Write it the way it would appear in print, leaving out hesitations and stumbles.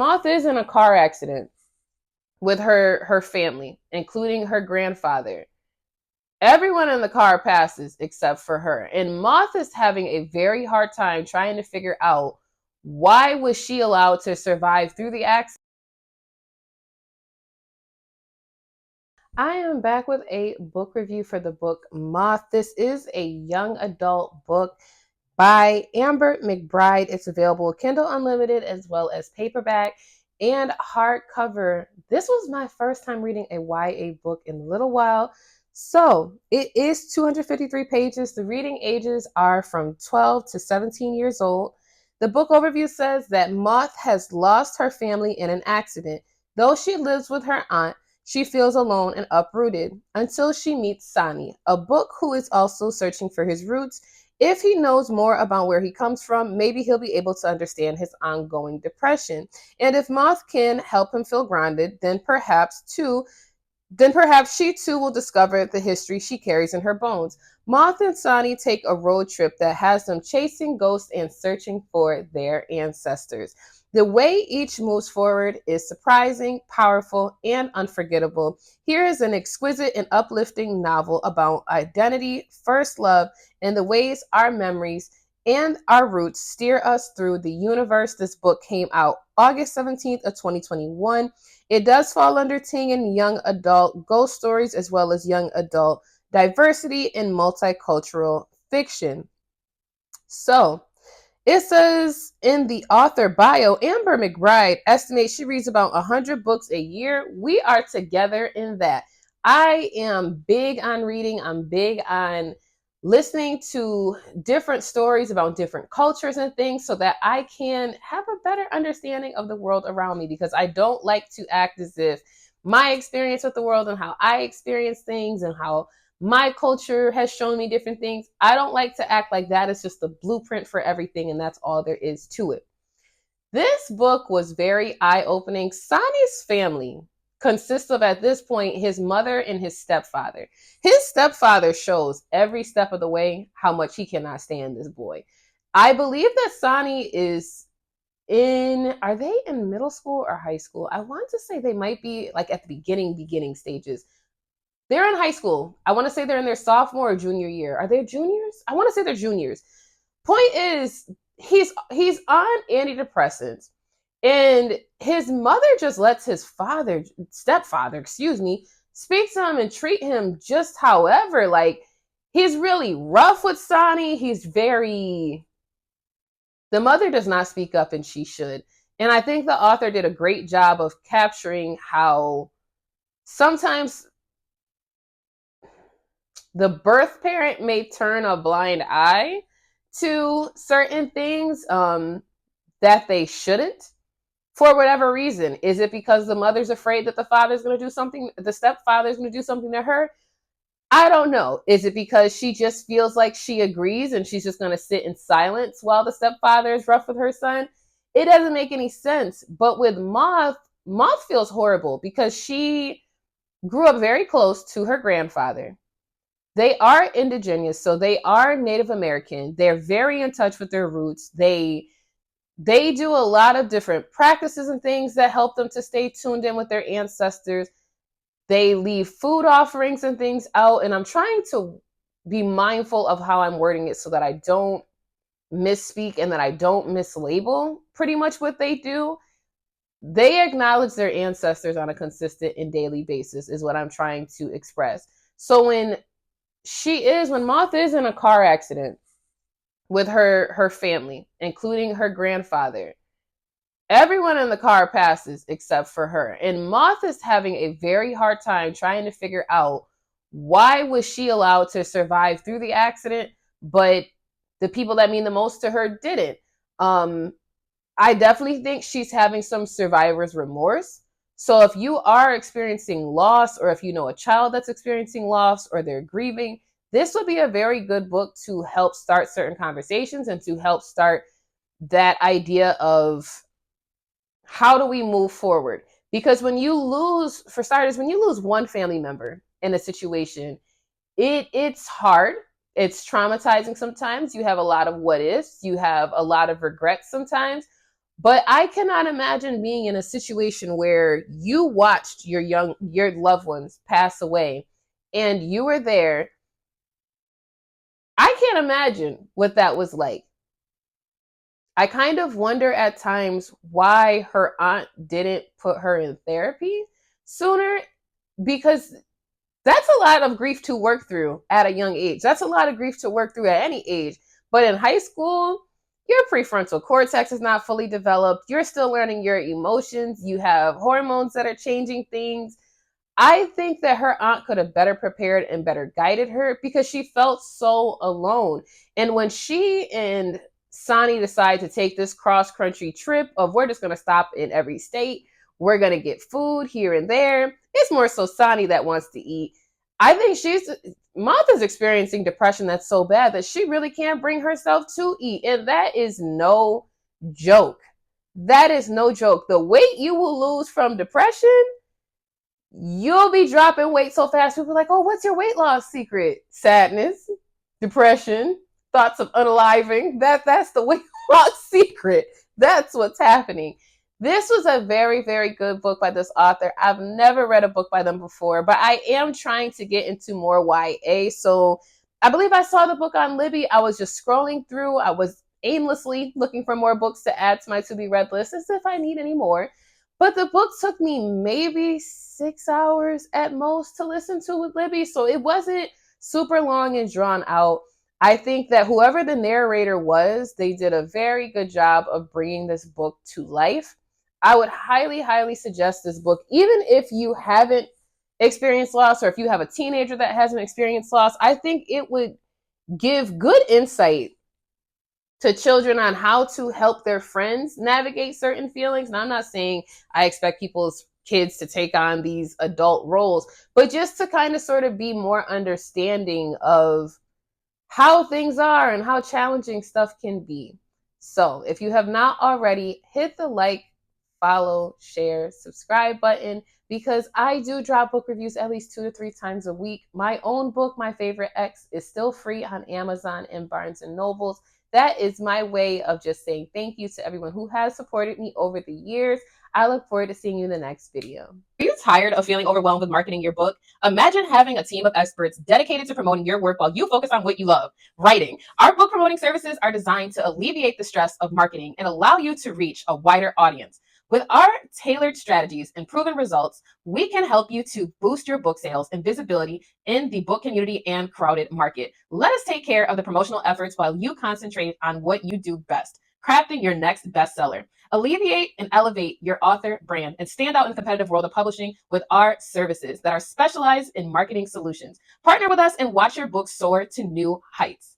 Moth is in a car accident with her family, including her grandfather. Everyone in the car passes except for her. And Moth is having a very hard time trying to figure out why was she allowed to survive through the accident. I am back with a book review for the book Moth. This is a young adult book by Amber McBride. It's available Kindle Unlimited as well as paperback and hardcover. This was my first time reading a YA book in a little while. So it is 253 pages. The reading ages are from 12 to 17 years old. The book overview says that Moth has lost her family in an accident. Though she lives with her aunt, she feels alone and uprooted until she meets Sani, a book who is also searching for his roots. If he knows more about where he comes from, maybe he'll be able to understand his ongoing depression. And if Moth can help him feel grounded, then perhaps she too will discover the history she carries in her bones. Moth and Sani take a road trip that has them chasing ghosts and searching for their ancestors. The way each moves forward is surprising, powerful, and unforgettable. Here is an exquisite and uplifting novel about identity, first love, and the ways our memories and our roots steer us through the universe. This book came out August 17th of 2021. It does fall under teen and young adult ghost stories as well as young adult diversity and multicultural fiction. So, it says in the author bio, Amber McBride estimates she reads about 100 books a year. We are together in that. I am big on reading. I'm big on listening to different stories about different cultures and things so that I can have a better understanding of the world around me, because I don't like to act as if my experience with the world and how I experience things and how my culture has shown me different things. I don't like to act like that is just the blueprint for everything and that's all there is to it. This book was very eye-opening. Sani's family consists of, at this point, his mother and his stepfather. His stepfather shows every step of the way how much he cannot stand this boy. I believe that Sani is are they in middle school or high school? I want to say they might be like at the beginning stages. They're in high school. I want to say they're in their sophomore or junior year. Are they juniors? I want to say they're juniors. Point is, he's on antidepressants, and his mother just lets his stepfather, speak to him and treat him just however. Like, he's really rough with Sani. The mother does not speak up, and she should. And I think the author did a great job of capturing how sometimes the birth parent may turn a blind eye to certain things that they shouldn't for whatever reason. Is it because the mother's afraid that the stepfather's going to do something to her? I don't know. Is it because she just feels like she agrees and she's just going to sit in silence while the stepfather is rough with her son? It doesn't make any sense. But with Moth feels horrible because she grew up very close to her grandfather. They are indigenous, so they are Native American. They're very in touch with their roots. They do a lot of different practices and things that help them to stay tuned in with their ancestors. They leave food offerings and things out, and I'm trying to be mindful of how I'm wording it so that I don't misspeak and that I don't mislabel pretty much what they do. They acknowledge their ancestors on a consistent and daily basis is what I'm trying to express. So when Moth is in a car accident with her family, including her grandfather, everyone in the car passes except for her. And Moth is having a very hard time trying to figure out why was she allowed to survive through the accident, but the people that mean the most to her didn't. I definitely think she's having some survivor's remorse. So if you are experiencing loss, or if you know a child that's experiencing loss or they're grieving, this would be a very good book to help start certain conversations and to help start that idea of how do we move forward? Because when you lose one family member in a situation, it's hard. It's traumatizing sometimes. You have a lot of what ifs. You have a lot of regrets sometimes. But I cannot imagine being in a situation where you watched your loved ones pass away and you were there. I can't imagine what that was like. I kind of wonder at times why her aunt didn't put her in therapy sooner, because that's a lot of grief to work through at a young age. That's a lot of grief to work through at any age. But in high school, your prefrontal cortex is not fully developed. You're still learning your emotions. You have hormones that are changing things. I think that her aunt could have better prepared and better guided her because she felt so alone. And when she and Sonny decide to take this cross country trip of we're just going to stop in every state, we're going to get food here and there. It's more so Sonny that wants to eat. I think Moth is experiencing depression that's so bad that she really can't bring herself to eat. And that is no joke. That is no joke. The weight you will lose from depression, you'll be dropping weight so fast. People are like, oh, what's your weight loss secret? Sadness, depression, thoughts of unaliving. That's the weight loss secret. That's what's happening. This was a very, very good book by this author. I've never read a book by them before, but I am trying to get into more YA. So I believe I saw the book on Libby. I was just scrolling through. I was aimlessly looking for more books to add to my to be read list as if I need any more. But the book took me maybe 6 hours at most to listen to with Libby. So it wasn't super long and drawn out. I think that whoever the narrator was, they did a very good job of bringing this book to life. I would highly, highly suggest this book, even if you haven't experienced loss or if you have a teenager that hasn't experienced loss. I think it would give good insight to children on how to help their friends navigate certain feelings. And I'm not saying I expect people's kids to take on these adult roles, but just to kind of sort of be more understanding of how things are and how challenging stuff can be. So if you have not already, hit the like, follow, share, subscribe button, because I do drop book reviews at least 2 to 3 times a week. My own book, My Favorite Ex, is still free on Amazon and Barnes and Nobles. That is my way of just saying thank you to everyone who has supported me over the years. I look forward to seeing you in the next video. Are you tired of feeling overwhelmed with marketing your book? Imagine having a team of experts dedicated to promoting your work while you focus on what you love, writing. Our book promoting services are designed to alleviate the stress of marketing and allow you to reach a wider audience. With our tailored strategies and proven results, we can help you to boost your book sales and visibility in the book community and crowded market. Let us take care of the promotional efforts while you concentrate on what you do best, crafting your next bestseller. Alleviate and elevate your author brand and stand out in the competitive world of publishing with our services that are specialized in marketing solutions. Partner with us and watch your book soar to new heights.